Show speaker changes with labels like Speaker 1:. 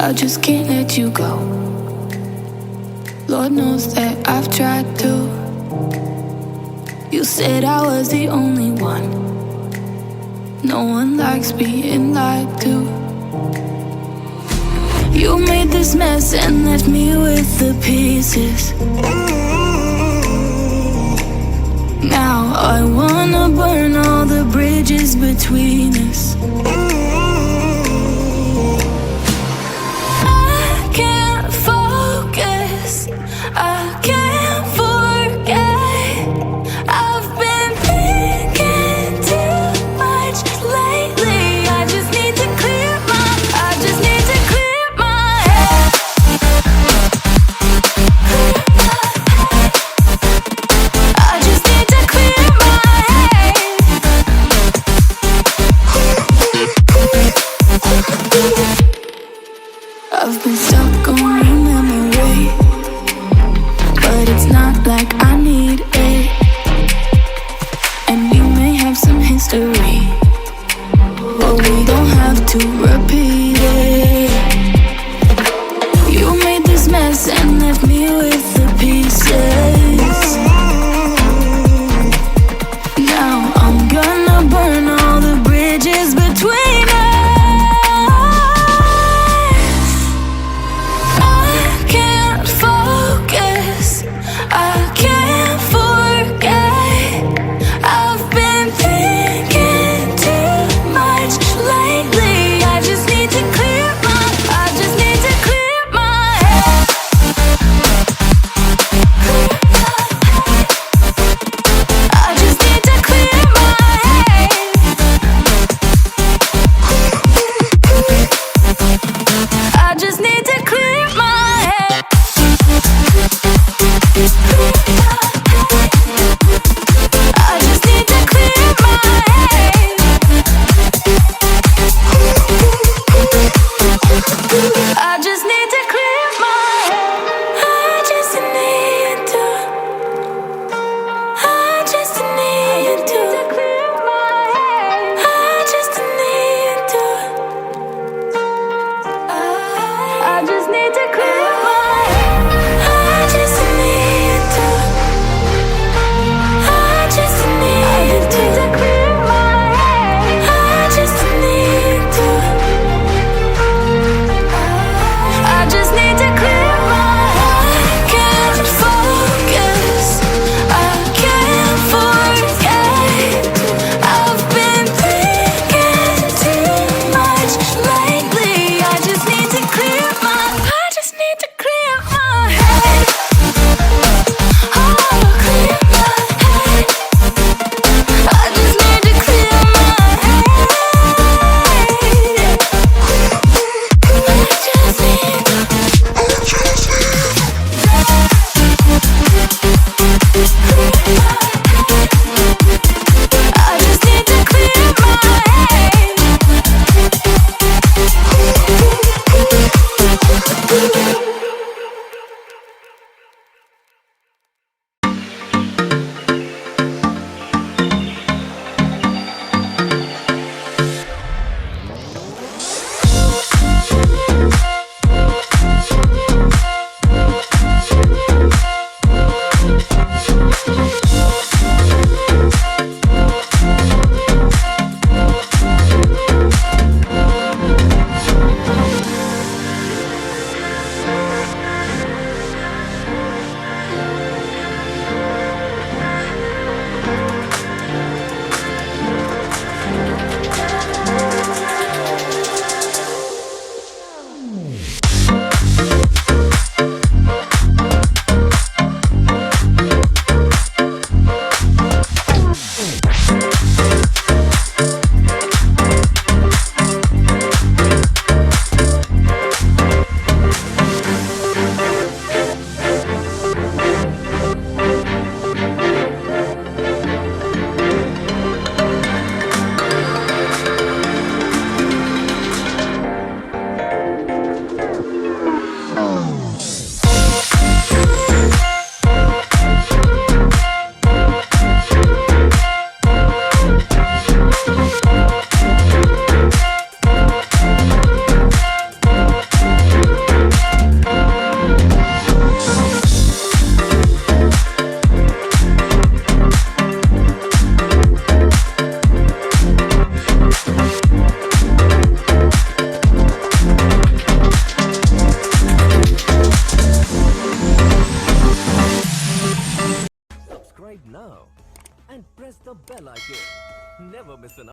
Speaker 1: I just can't let you go. Lord knows that I've tried to. You said I was the only one. No one likes being lied to. You made this mess and left me with the pieces. Now I wanna burn all the bridges between us. I can't focus, I can't forget. I've been thinking too much lately. I just need to clear my head. I just need to clear my head. I've been stuck on your memory, but it's not like I need it. And we may have some history, but we don't have to repeat it. You made this mess and left me with the pieces. Now I'm gonna burn all the bridges between us. I can't focus, I can't forget. I've been thinking too much lately. I just need
Speaker 2: subscribe now and press the bell icon. Never miss an